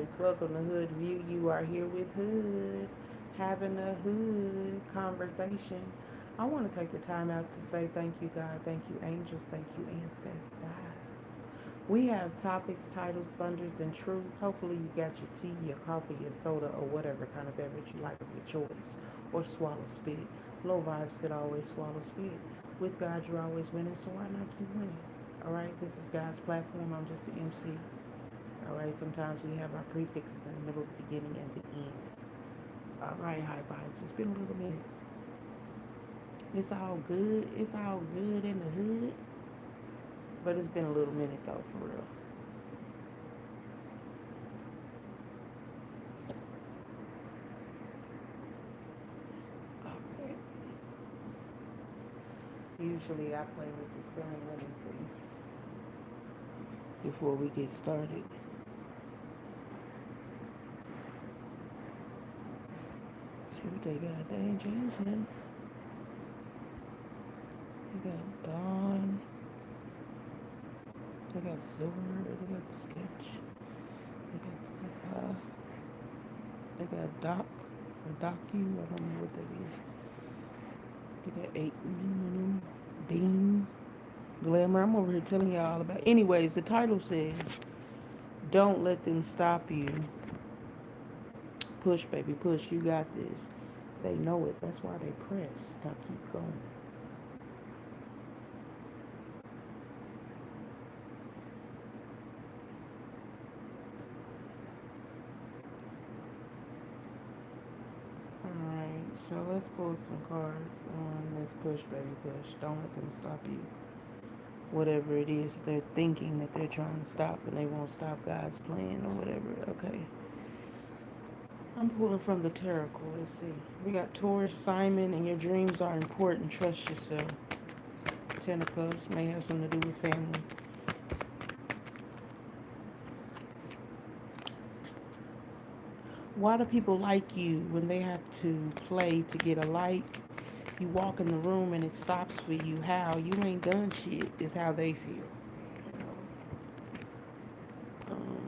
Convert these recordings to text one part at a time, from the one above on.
vibes. Welcome to Hood View. You are here with Hood, having a Hood conversation. I want to take the time out to say thank you, God. Thank you, angels. Thank you, ancestors. We have topics, titles, thunders, and truth. Hopefully, you got your tea, your coffee, your soda, or whatever kind of beverage you like of your choice, or swallow spit. Low vibes could always swallow spit. With God, you're always winning, so why not keep winning? All right, this is God's platform. I'm just the MC. All right, sometimes we have our prefixes in the middle, the beginning, and the end. All right, high vibes. It's been a little minute. It's all good. It's all good in the hood, but it's been a little minute though, for real. Okay. Usually I play with this thing. Let me see. Before we get started, see what they got. They ain't changing. They got Dawn. They got Silver. They got Sketch. They got they got Doc or Docu. I don't know what that is. They got 8 minimum. Beam. Glamour. I'm over here telling y'all all about. Anyways, the title says, "Don't let them stop you. Push, baby, push. You got this." They know it. That's why they press. Now keep going. Alright, so let's pull some cards on this push, baby, push. Don't let them stop you. Whatever it is that they're thinking that they're trying to stop and they won't stop God's plan or whatever. Okay. I'm pulling from the tarot card. Let's see. We got Taurus, Simon, and your dreams are important. Trust yourself. Ten of Cups may have something to do with family. Why do people like you when they have to play to get a like? You walk in the room and it stops for you. How? You ain't done shit is how they feel. Um,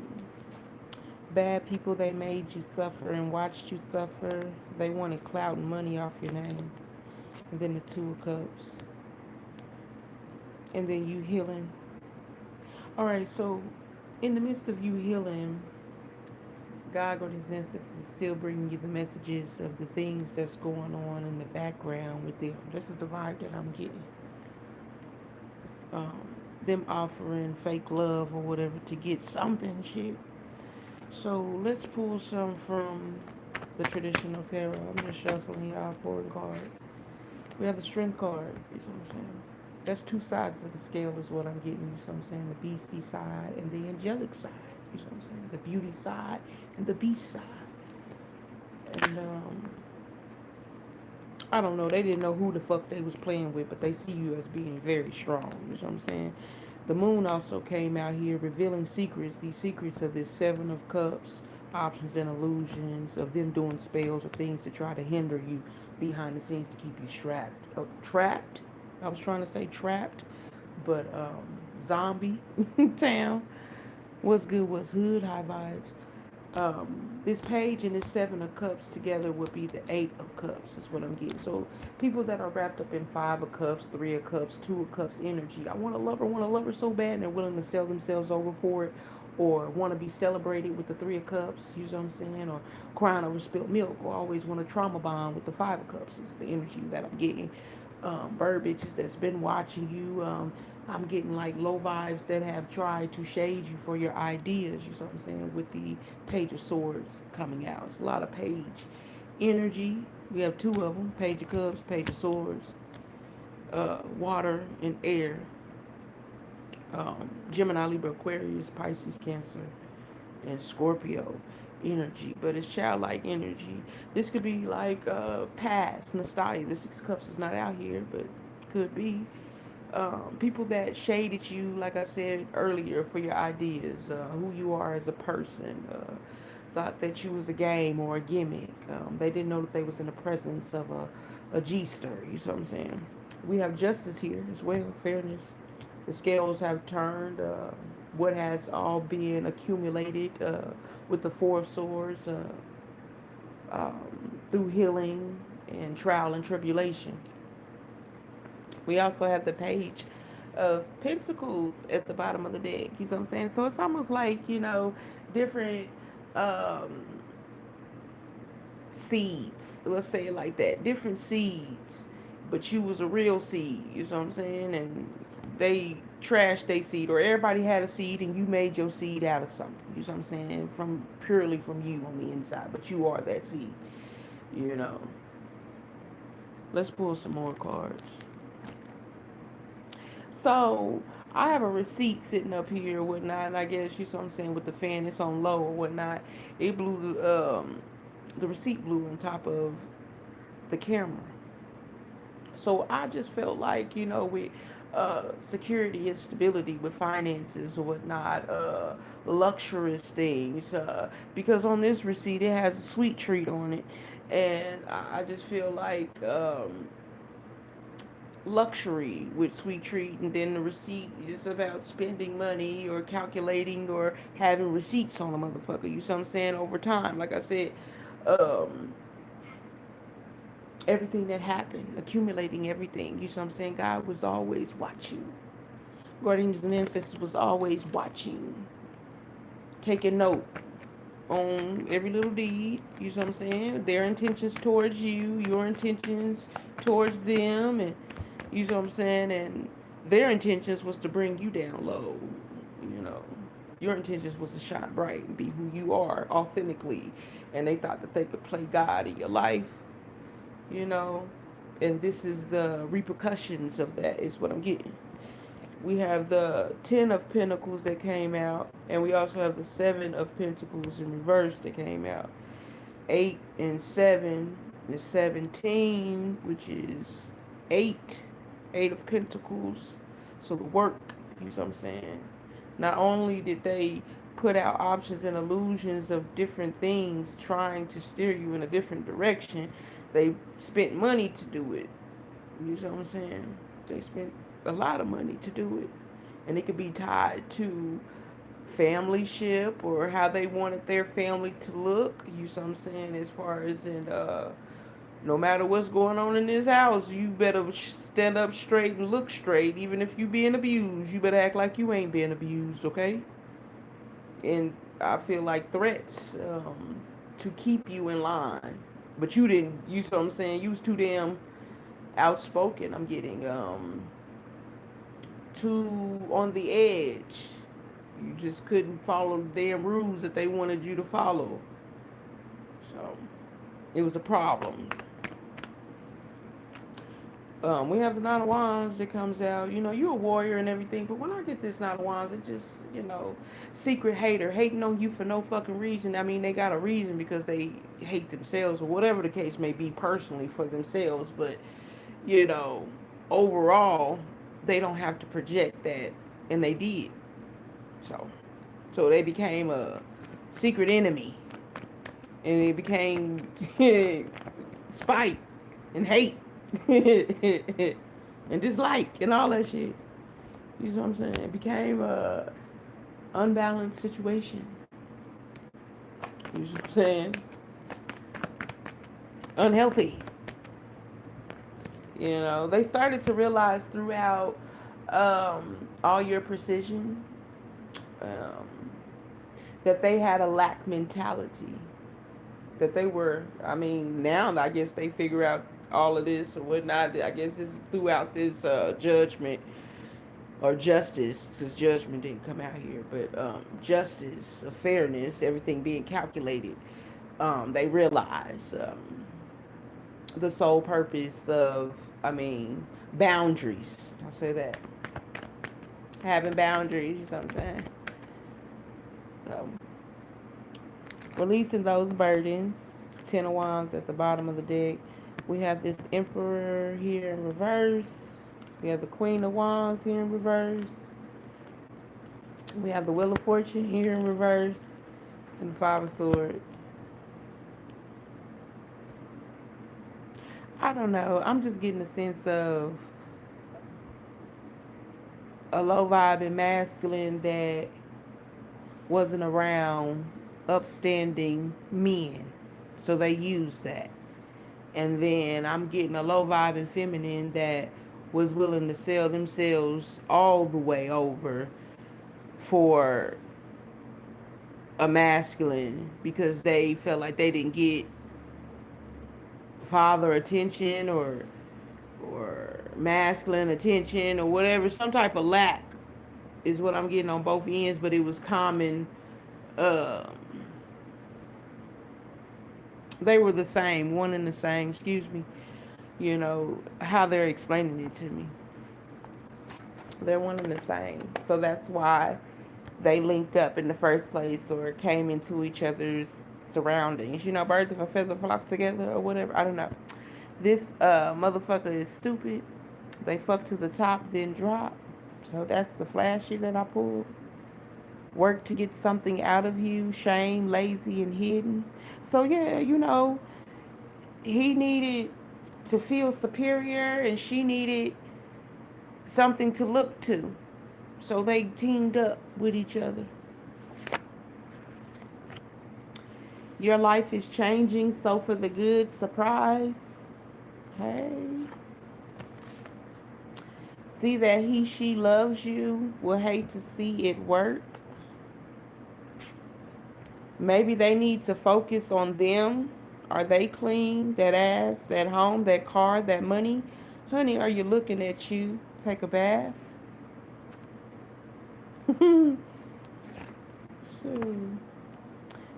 Bad people, they made you suffer and watched you suffer. They wanted clout and money off your name. And then the Two of Cups. And then you healing. All right, so in the midst of you healing, God or his ancestors is still bringing you the messages of the things that's going on in the background with them. This is the vibe that I'm getting. Um, them offering fake love or whatever to get something shit. So let's pull some from the traditional tarot. I'm just shuffling y'all pulling cards. We have the strength card. You see what I'm saying? That's two sides of the scale is what I'm getting. You see what I'm saying? The beastie side and the angelic side. You see what I'm saying? The beauty side and the beast side. And I don't know. They didn't know who the fuck they was playing with, but they see you as being very strong. You know what I'm saying? The moon also came out here revealing secrets. These secrets of this Seven of Cups, options and illusions, of them doing spells or things to try to hinder you behind the scenes to keep you strapped. Trapped. I was trying to say trapped, but zombie town. What's good? What's hood? High vibes. This page and this Seven of Cups together would be the Eight of Cups, is what I'm getting. So people that are wrapped up in Five of Cups, Three of Cups, Two of Cups energy. I want a lover so bad, and they're willing to sell themselves over for it, or want to be celebrated with the Three of Cups, you know what I'm saying, or crying over spilled milk, or always want a trauma bond with the Five of Cups, is the energy that I'm getting. Bird bitches that's been watching you. I'm getting like low vibes that have tried to shade you for your ideas, you know what I'm saying, with the Page of Swords coming out. It's a lot of page energy. We have two of them, Page of Cups, Page of Swords, water and air. Gemini, Libra, Aquarius, Pisces, Cancer, and Scorpio energy, but it's childlike energy. This could be like past nostalgia. The Six of Cups is not out here, but could be. People that shaded you, like I said earlier, for your ideas, who you are as a person, thought that you was a game or a gimmick. They didn't know that they was in the presence of a G-ster, you know what I'm saying? We have justice here as well, fairness. The scales have turned. what has all been accumulated with the Four of Swords through healing and trial and tribulation. We also have the Page of Pentacles at the bottom of the deck. You know what I'm saying? So it's almost like, different um, seeds. Let's say it like that. Different seeds. But you was a real seed. You know what I'm saying? And they trashed their seed. Or everybody had a seed and you made your seed out of something. You know what I'm saying? From purely from you on the inside. But you are that seed. You know. Let's pull some more cards. So I have a receipt sitting up here or whatnot, and I guess you see what I'm saying with the fan, it's on low or whatnot. It blew the receipt blew on top of the camera. So I just felt like, with security and stability with finances or whatnot, luxurious things. Because on this receipt it has a sweet treat on it, and I just feel like luxury with sweet treat, and then the receipt is about spending money or calculating or having receipts on a motherfucker. You see what I'm saying? Over time, like I said, um, everything that happened, accumulating everything. You see what I'm saying? God was always watching. Guardians and ancestors was always watching, taking note on every little deed. You see what I'm saying? Their intentions towards you, your intentions towards them, and you see what I'm saying? And their intentions was to bring you down low. You know, your intentions was to shine bright and be who you are authentically. And they thought that they could play God in your life, you know. And this is the repercussions of that, is what I'm getting. We have the 10 of Pentacles that came out, and we also have the 7 of Pentacles in reverse that came out. 8 and 7 is 17, which is 8. 8 of Pentacles. So the work, you know what I'm saying? Not only did they put out options and illusions of different things trying to steer you in a different direction, they spent money to do it. You know what I'm saying? They spent a lot of money to do it. And it could be tied to family ship or how they wanted their family to look. You know what I'm saying? As far as in no matter what's going on in this house, you better stand up straight and look straight. Even if you being abused, you better act like you ain't being abused, okay? And I feel like threats to keep you in line. But you didn't, you see what I'm saying? You was too damn outspoken. I'm getting too on the edge. You just couldn't follow the damn rules that they wanted you to follow. So it was a problem. We have the Nine of Wands that comes out. You know, you're a warrior and everything, but when I get this Nine of Wands, it just, secret hater, hating on you for no fucking reason. I mean, they got a reason because they hate themselves or whatever the case may be personally for themselves, but, overall, they don't have to project that, and they did. So they became a secret enemy, and it became spite and hate and dislike and all that shit. You know what I'm saying? It became a unbalanced situation. You know what I'm saying? Unhealthy. They started to realize throughout all your precision that they had a lack mentality. That they were, now I guess they figure out all of this or whatnot. I guess it's throughout this judgment or justice, because judgment didn't come out here, but justice, fairness, everything being calculated. They realize the sole purpose of, boundaries. I'll say that. Having boundaries, you know what I'm saying? So, releasing those burdens. 10 of Wands at the bottom of the deck. We have this Emperor here in reverse. We have the Queen of Wands here in reverse. We have the Wheel of Fortune here in reverse. And the Five of Swords. I don't know. I'm just getting a sense of a low vibe and masculine that wasn't around upstanding men. So they used that. And then I'm getting a low vibe and feminine that was willing to sell themselves all the way over for a masculine because they felt like they didn't get father attention or masculine attention or whatever, some type of lack is what I'm getting on both ends, but it was common. uh they were the same, one and the same, excuse me. You know how they're explaining it to me, they're one and the same. So that's why they linked up in the first place or came into each other's surroundings. You know, birds of a feather flock together or whatever. I don't know. This motherfucker is stupid. They fuck to the top, then drop. So that's the flashy that I pulled. Work to get something out of you. Shame, lazy, and hidden. So yeah, you know, he needed to feel superior and she needed something to look to. So they teamed up with each other. Your life is changing, so for the good, surprise. Hey. See that he, she loves you, will hate to see it work. Maybe they need to focus on them. Are they clean? That ass, that home, that car, that money? Honey, are you looking at you? Take a bath? Shoot.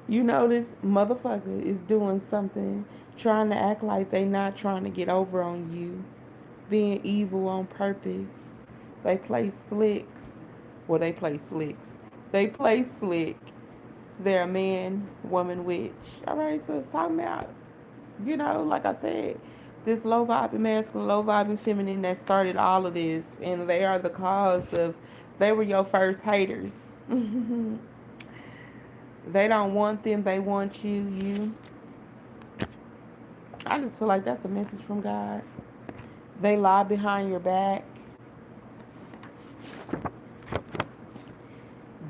You know this motherfucker is doing something, trying to act like they not trying to get over on you, being evil on purpose. They play slicks. Well, they play slicks. They play slick. They're a man, woman, witch. All right, so it's talking about, you know, like I said, this low vibing masculine, low vibing feminine that started all of this, and they are the cause of. They were your first haters. They don't want them, they want you. You. I just feel like that's a message from God. They lie behind your back.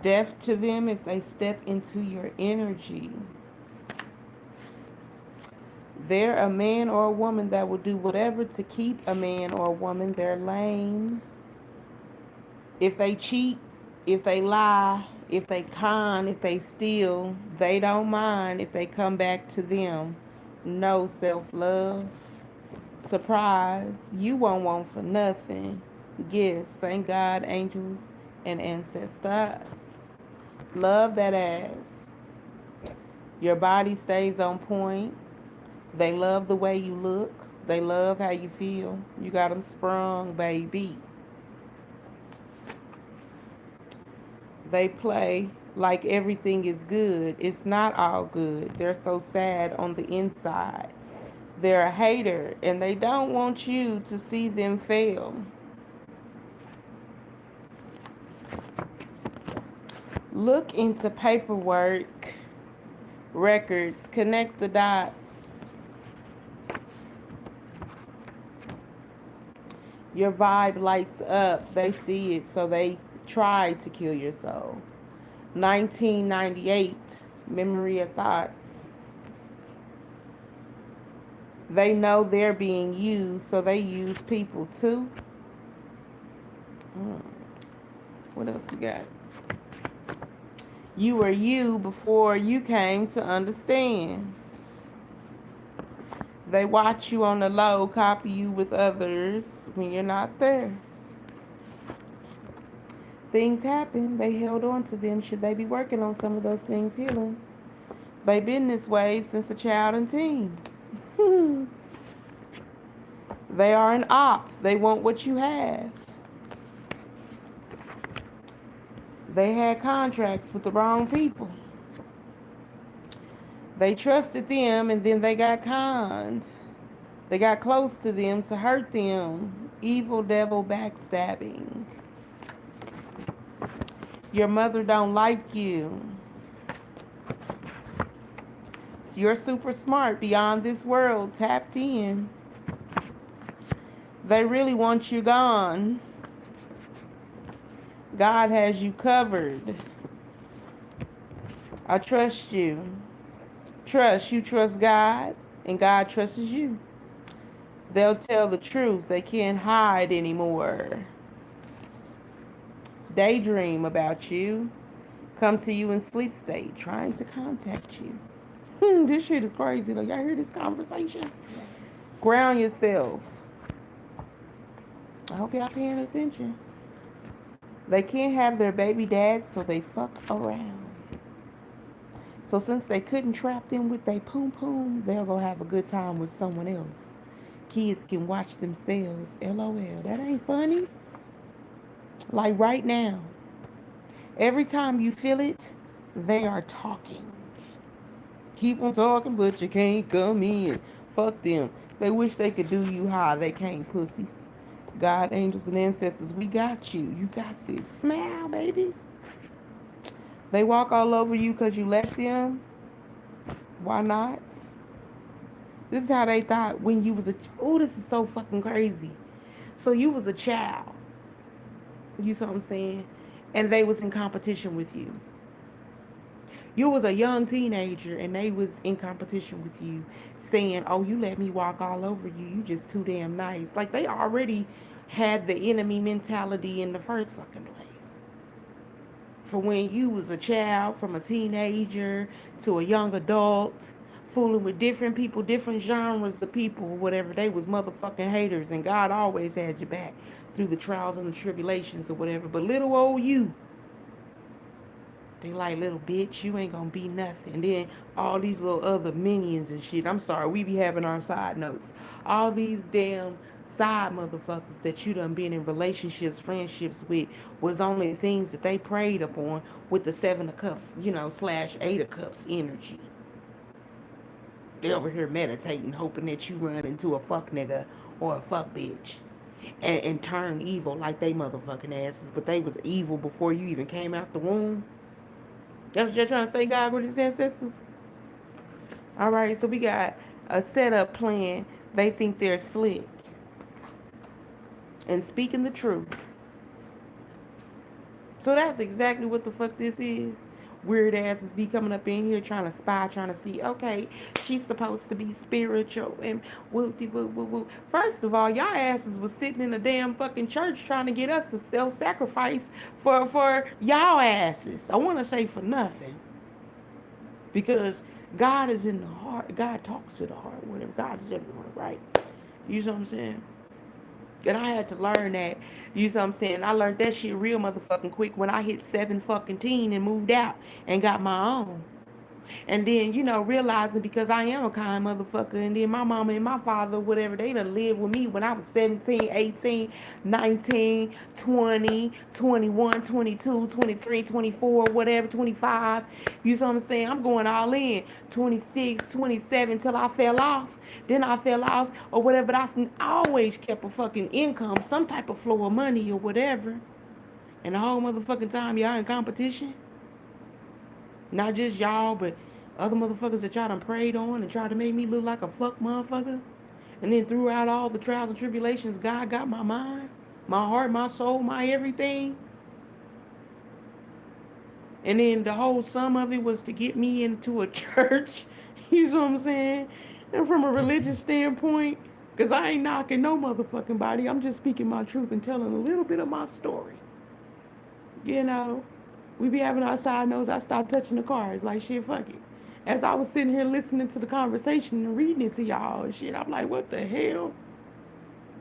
Deaf to them if they step into your energy. They're a man or a woman that will do whatever to keep a man or a woman. They're lame. If they cheat, if they lie, if they con, if they steal, they don't mind if they come back to them. No self-love. Surprise, you won't want for nothing. Gifts, thank God, angels, and ancestors. Love that ass. Your body stays on point. They love the way you look. They love how you feel. You got them sprung, baby. They play like everything is good. It's not all good. They're so sad on the inside. They're a hater and they don't want you to see them fail. Look into paperwork, records, connect the dots. Your vibe lights up. They see it, so they try to kill your soul. 1998, memory of thoughts. They know they're being used, so they use people too. What else we got? You were you before you came to understand. They watch you on the low, copy you with others when you're not there. Things happen. They held on to them. Should they be working on some of those things healing? They've been this way since a child and teen. They are an op. They want what you have. They had contracts with the wrong people. They trusted them and then they got conned. They got close to them to hurt them. Evil devil backstabbing. Your mother don't like you. You're super smart, beyond this world, tapped in. They really want you gone. God has you covered. I trust you. Trust. You trust God, and God trusts you. They'll tell the truth. They can't hide anymore. Daydream about you. Come to you in sleep state, trying to contact you. This shit is crazy though. Y'all hear this conversation? Ground yourself. I hope y'all paying attention. They can't have their baby dad, so they fuck around. So since they couldn't trap them with their poom poom, they'll go have a good time with someone else. Kids can watch themselves. LOL. That ain't funny. Like right now. Every time you feel it, they are talking. Keep on talking, but you can't come in. Fuck them. They wish they could do you high. They can't, pussies. God, angels, and ancestors, we got you. You got this. Smile, baby. They walk all over you because you left them. Why not? This is how they thought when you was a... Oh, this is so fucking crazy. So you was a child. You see what I'm saying? And they was in competition with you. You was a young teenager and they was in competition with you, saying, oh, you let me walk all over you. You just too damn nice. Like they already had the enemy mentality in the first fucking place. For when you was a child, from a teenager to a young adult, fooling with different people, different genres of people, whatever, they was motherfucking haters, and God always had your back through the trials and the tribulations or whatever. But little old you, they like, little bitch, you ain't gonna be nothing. And then all these little other minions and shit. I'm sorry, we be having our side notes. All these damn side motherfuckers that you done been in relationships, friendships with, was only things that they preyed upon with the Seven of Cups, / Eight of Cups energy. They over here meditating, hoping that you run into a fuck nigga or a fuck bitch. And turn evil like they motherfucking asses. But they was evil before you even came out the womb. That's what you're trying to say, God, with his ancestors? All right, so we got a setup plan. They think they're slick. And speaking the truth. So that's exactly what the fuck this is. Weird asses be coming up in here trying to spy, trying to see, okay, she's supposed to be spiritual and whoop-de whoop whoop whoop. First of all, y'all asses was sitting in a damn fucking church trying to get us to self-sacrifice for y'all asses. I want to say for nothing. Because God is in the heart. God talks to the heart. Whatever. God is everywhere, right? You know what I'm saying? And I had to learn that. You know what I'm saying? I learned that shit real motherfucking quick when I hit 7 fucking teen and moved out and got my own. And then, realizing because I am a kind motherfucker. And then my mama and my father, whatever, they done lived with me when I was 17, 18, 19, 20, 21, 22, 23, 24, whatever, 25. You know what I'm saying? I'm going all in. 26, 27 till I fell off. Then I fell off or whatever. But I always kept a fucking income, some type of flow of money or whatever. And the whole motherfucking time y'all in competition. Not just y'all, but other motherfuckers that y'all done preyed on and tried to make me look like a fuck motherfucker. And then throughout all the trials and tribulations, God got my mind, my heart, my soul, my everything. And then the whole sum of it was to get me into a church. You know what I'm saying? And from a religious standpoint, because I ain't knocking no motherfucking body. I'm just speaking my truth and telling a little bit of my story. We be having our side notes. I stopped touching the cards. Like, shit, fuck it. As I was sitting here listening to the conversation and reading it to y'all and shit, I'm like, what the hell?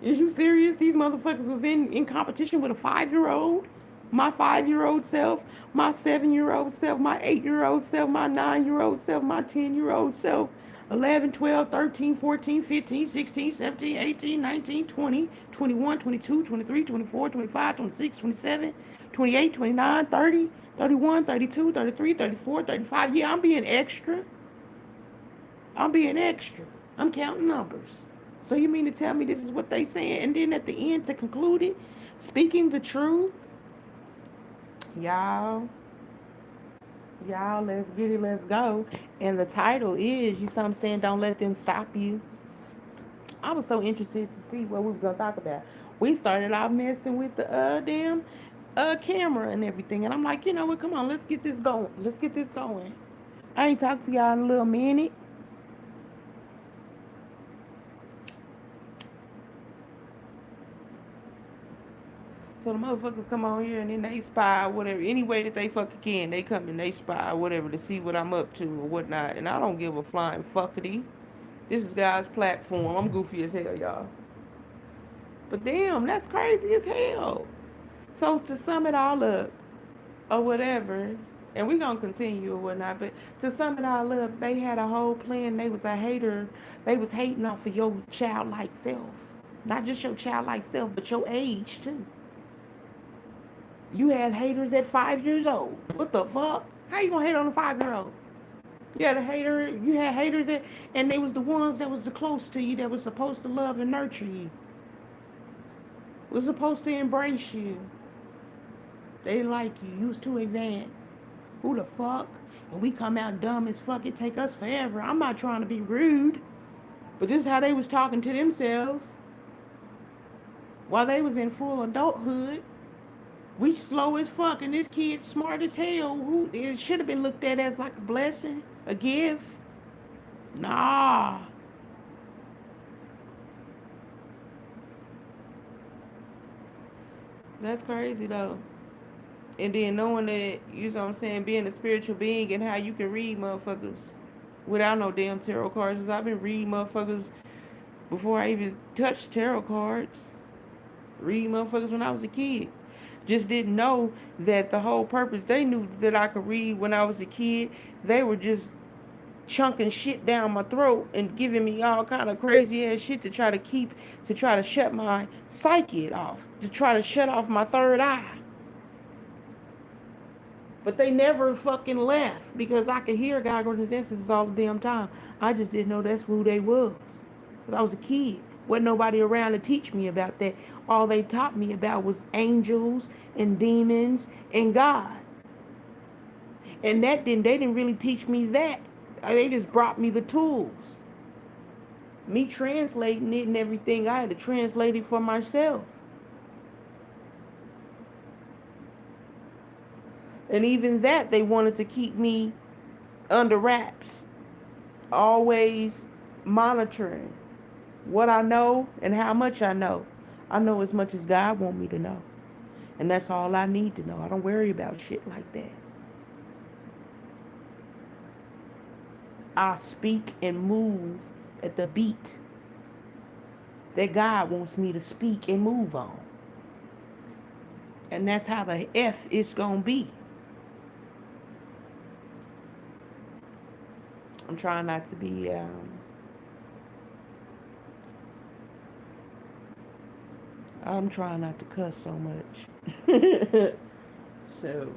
Is you serious? These motherfuckers was in competition with a 5-year-old? My 5-year-old self, my 7-year-old self, my 8-year-old self, my 9-year-old self, my 10-year-old self, 11, 12, 13, 14, 15, 16, 17, 18, 19, 20, 21, 22, 23, 24, 25, 26, 27, 28, 29, 30, 31, 32, 33, 34, 35. Yeah, I'm being extra. I'm being extra. I'm counting numbers. So you mean to tell me this is what they saying? And then at the end, to conclude it, speaking the truth, y'all, let's get it, let's go. And the title is, you know what I'm saying, don't let them stop you. I was so interested to see what we was gonna talk about. We started off messing with the damn camera and everything, and I'm like, you know what? Come on, let's get this going. Let's get this going. I ain't talked to y'all in a little minute. So the motherfuckers come on here and then they spy whatever, any way that they fucking can. They come and they spy whatever to see what I'm up to or whatnot. And I don't give a flying fuckity. This is God's platform. I'm goofy as hell, y'all. But damn, that's crazy as hell. So to sum it all up, or whatever, and we gonna continue or whatnot, but to sum it all up, they had a whole plan. They was a hater. They was hating off of your childlike self. Not just your childlike self, but your age too. You had haters at 5 years old. What the fuck? How you gonna hate on a 5-year-old? You had a hater. You had haters at, and they was the ones that was the close to you, that was supposed to love and nurture you. Was supposed to embrace you. They didn't like you. You was too advanced. Who the fuck? And we come out dumb as fuck. It take us forever. I'm not trying to be rude, but this is how they was talking to themselves while they was in full adulthood. We slow as fuck, and this kid smart as hell. Who it should have been looked at as like a blessing, a gift. Nah. That's crazy though. And then knowing that, you know what I'm saying, being a spiritual being and how you can read motherfuckers without no damn tarot cards. 'Cause I've been reading motherfuckers before I even touched tarot cards. Reading motherfuckers when I was a kid. Just didn't know that the whole purpose, they knew that I could read when I was a kid. They were just chunking shit down my throat and giving me all kind of crazy ass shit to try to shut my psyche off, to try to shut off my third eye. But they never fucking left because I could hear Gargoyles instances all the damn time. I just didn't know that's who they was. Because I was a kid. Wasn't nobody around to teach me about that. All they taught me about was angels and demons and God. And they didn't really teach me that. They just brought me the tools. Me translating it and everything, I had to translate it for myself. And even that, they wanted to keep me under wraps. Always monitoring what I know and how much I know. I know as much as God want me to know. And that's all I need to know. I don't worry about shit like that. I speak and move at the beat that God wants me to speak and move on. And that's how the F is going to be. I'm trying not to be, I'm trying not to cuss so much. So,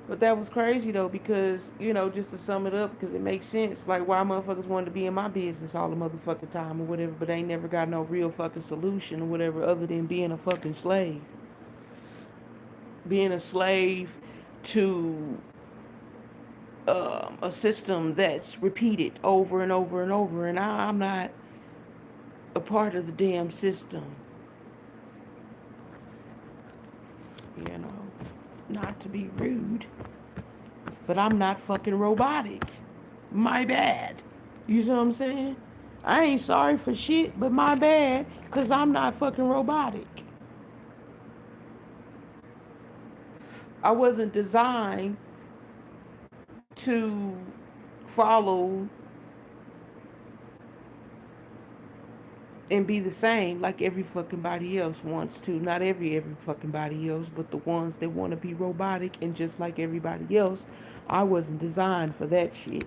but that was crazy though, because, just to sum it up, because it makes sense. Like, why motherfuckers wanted to be in my business all the motherfucking time or whatever, but they ain't never got no real fucking solution or whatever other than being a fucking slave. Being a slave to a system that's repeated over and over and over, and I'm not a part of the damn system. You know, not to be rude, but I'm not fucking robotic. My bad. You see what I'm saying? I ain't sorry for shit, but my bad, because I'm not fucking robotic. I wasn't designed to follow and be the same like every fucking body else wants to. Not every fucking body else, but the ones that want to be robotic and just like everybody else. I wasn't designed for that shit.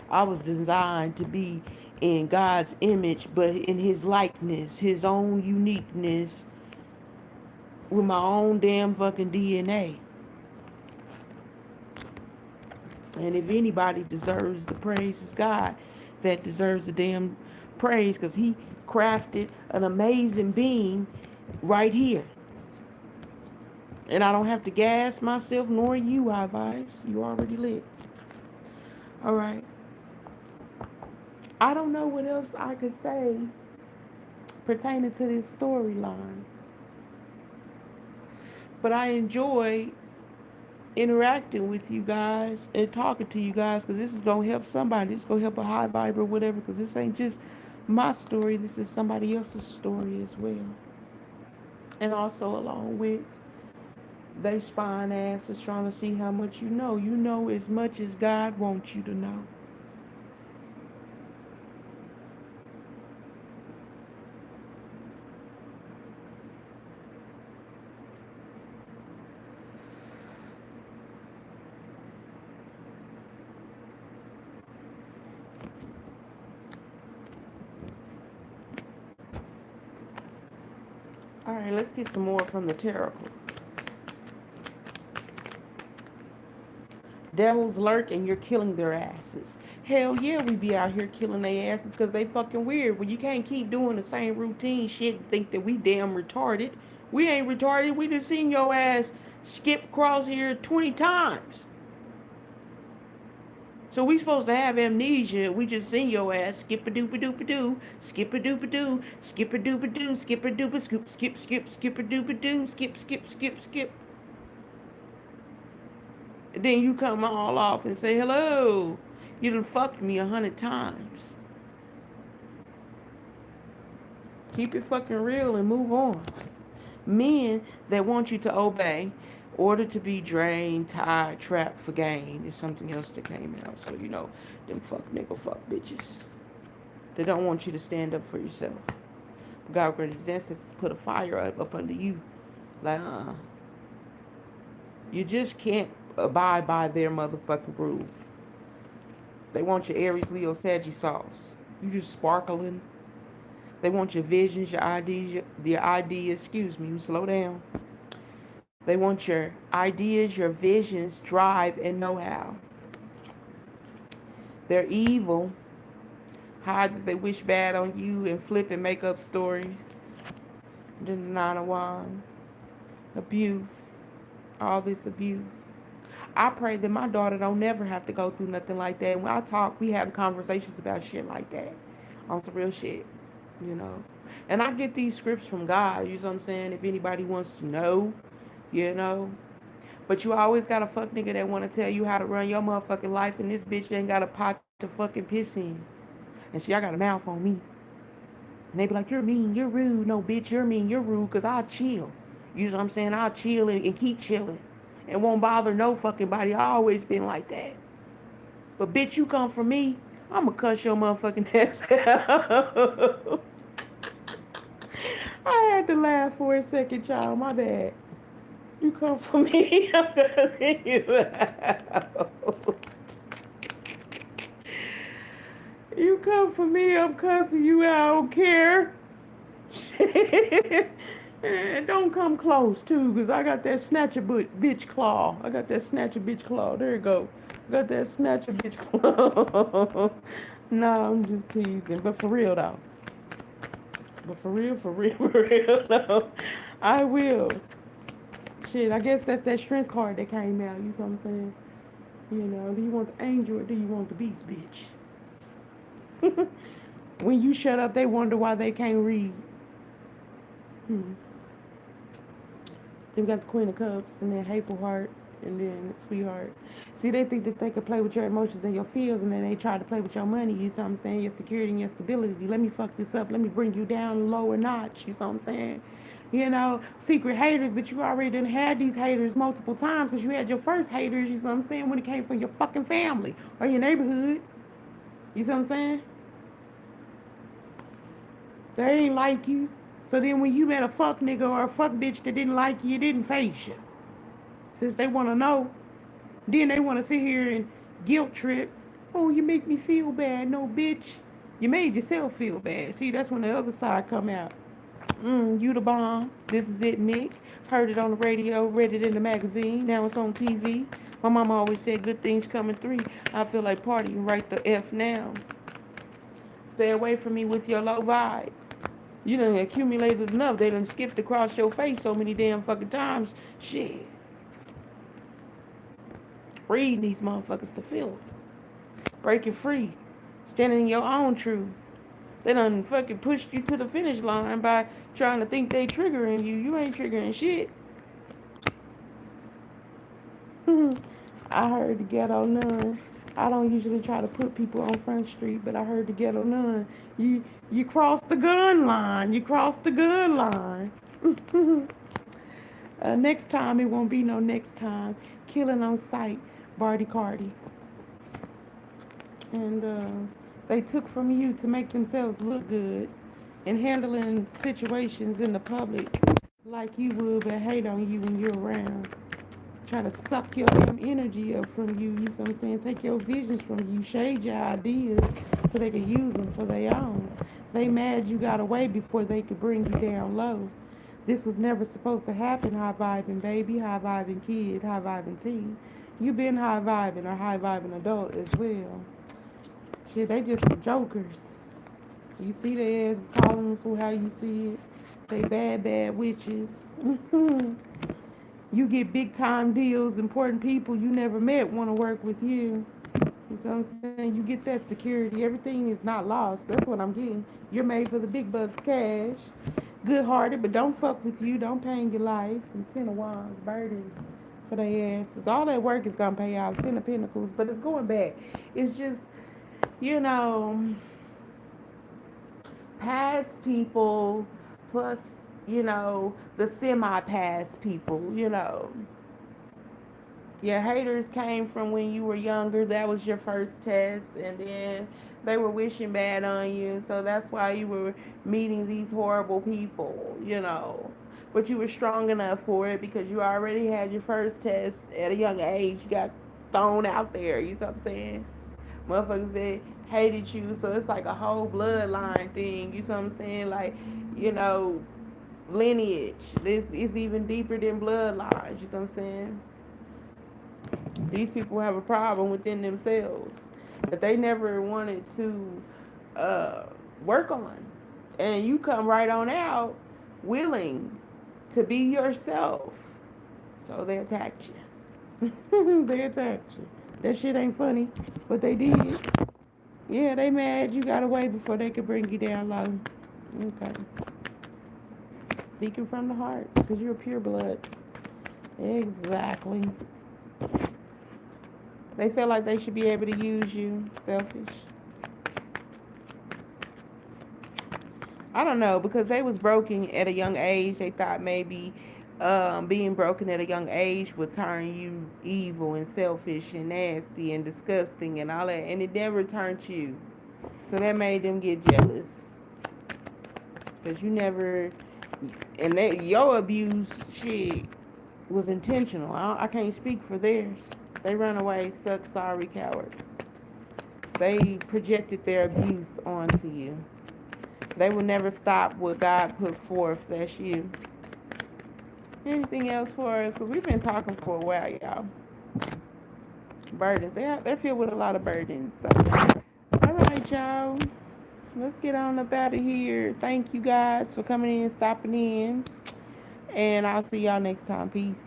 I was designed to be in God's image, but in his likeness, his own uniqueness, with my own damn fucking DNA. And if anybody deserves the praise, it's God that deserves the damn praise, because he crafted an amazing being right here. And I don't have to gas myself, nor you, high vibes. You already lit. All right. I don't know what else I could say pertaining to this storyline. But I enjoy interacting with you guys and talking to you guys because this is going to help somebody. It's going to help a high vibe or whatever because this ain't just my story. This is somebody else's story as well. And also along with they spine ass is trying to see how much you know. You know as much as God wants you to know. All right, let's get some more from the tarot. Devils lurk and you're killing their asses. Hell yeah, we be out here killing their asses because they fucking weird. Well, you can't keep doing the same routine shit and think that we damn retarded. We ain't retarded. We just seen your ass skip across here 20 times. So we supposed to have amnesia. We just seen your ass skip a doop a doop a doo, skip a doop a doo, skip a doop a doo, skip a doop a scoop, skip a doop a doo, skip. And then you come all off and say hello. You done fucked me 100 times. Keep it fucking real and move on. Men that want you to obey, order to be drained, tied, trapped for gain is something else that came out. So, you know, them fuck nigga fuck bitches. They don't want you to stand up for yourself. God granted his ancestors put a fire up under you. Like, you just can't abide by their motherfucking rules. They want your Aries, Leo, Sagittarius. You just sparkling. They want your visions, your ideas, slow down. They want your ideas, your visions, drive, and know-how. They're evil. Hide that they wish bad on you and flip and make up stories. Then the Nine of Wands. Abuse. All this abuse. I pray that my daughter don't never have to go through nothing like that. When I talk, we have conversations about shit like that. On some real shit. You know. And I get these scripts from God. You know what I'm saying? If anybody wants to know, you know. But you always got a fuck nigga that want to tell you how to run your motherfucking life. And this bitch ain't got a pot to fucking piss in. And see, I got a mouth on me. And they be like, you're mean, you're rude. No, bitch, you're mean, you're rude. Because I'll chill. You know what I'm saying? I'll chill and keep chilling. And won't bother no fucking body. I always been like that. But bitch, you come for me, I'ma cuss your motherfucking ass out. I had to laugh for a second, y'all. My bad. You come for me, I'm cussing you out. You come for me, I'm cussing you out. I don't care. And don't come close, too, because I got that snatcher bitch claw. I got that snatcher bitch claw. There you go. I got that snatcher bitch claw. Nah, I'm just teasing. But for real, though. But for real, though. I will. Shit, I guess that's that strength card that came out. You know what I'm saying? You know, do you want the angel or do you want the beast, bitch? When you shut up, they wonder why they can't read. Then we got the Queen of Cups, and then Hateful Heart, and then Sweetheart. See, they think that they can play with your emotions and your feels, and then they try to play with your money, you know what I'm saying? Your security and your stability. Let me fuck this up. Let me bring you down a lower notch, you know what I'm saying? You know, secret haters, but you already done had these haters multiple times because you had your first haters, you know what I'm saying, when it came from your fucking family or your neighborhood. You see what I'm saying? They ain't like you. So then when you met a fuck nigga or a fuck bitch that didn't like you, it didn't face you. Since they want to know, then they want to sit here and guilt trip. Oh, you make me feel bad. No, bitch. You made yourself feel bad. See, that's when the other side come out. You the bomb. This is it, Mick. Heard it on the radio, read it in the magazine. Now it's on TV. My mama always said good things come in three. I feel like partying right the F now. Stay away from me with your low vibe. You done accumulated enough. They done skipped across your face so many damn fucking times. Shit. Reading these motherfuckers to feel it. Breaking free. Standing in your own truth. They done fucking pushed you to the finish line by trying to think they triggering you. You ain't triggering shit. I heard the ghetto nun. I don't usually try to put people on Front Street, but I heard the ghetto nun. You crossed the gun line. You crossed the gun line. Next time it won't be no next time. Killing on sight, Barty Carty. And they took from you to make themselves look good and handling situations in the public like you would, but hate on you when you're around. Try to suck your damn energy up from you. You know what I'm saying? Take your visions from you, shade your ideas so they can use them for their own. They mad you got away before they could bring you down low. This was never supposed to happen, high vibing baby, high vibing kid, high vibing teen. You been high vibing or high vibing adult as well. Shit, they just some jokers. You see their ass calling them for how you see it. They bad witches. You get big time deals, important people you never met want to work with you. You see what I'm saying? You get that security. Everything is not lost. That's what I'm getting. You're made for the big bucks cash. Good hearted, but don't fuck with you. Don't pain your life. And Ten of Wands, burdens for their asses. All that work is going to pay out. Ten of Pentacles, but it's going back. It's just, you know, past people plus, you know, the semi-past people, you know. Your haters came from when you were younger. That was your first test. And then they were wishing bad on you. So that's why you were meeting these horrible people, you know. But you were strong enough for it because you already had your first test at a young age. You got thrown out there. You know what I'm saying? Motherfuckers that hated you. So it's like a whole bloodline thing. You know what I'm saying? Like, you know, lineage. This is even deeper than bloodlines. You know what I'm saying? These people have a problem within themselves that they never wanted to work on. And you come right on out willing to be yourself. So they attacked you. They attacked you. That shit ain't funny, but they did. Yeah, they mad you got away before they could bring you down low. Okay. Speaking from the heart, because you're pure blood. Exactly. They feel like they should be able to use you. Selfish. I don't know, because they was broken at a young age. They thought maybe being broken at a young age would turn you evil and selfish and nasty and disgusting and all that. And it never turned you. So that made them get jealous. Because you never... And your abuse, shit, was intentional. I can't speak for theirs. They run away, suck, sorry, cowards. They projected their abuse onto you. They will never stop what God put forth. That's you. Anything else for us? Because we've been talking for a while, y'all. Burdens. They're filled with a lot of burdens. So. All right, y'all. Let's get on up out of here. Thank you guys for coming in, stopping in. And I'll see y'all next time. Peace.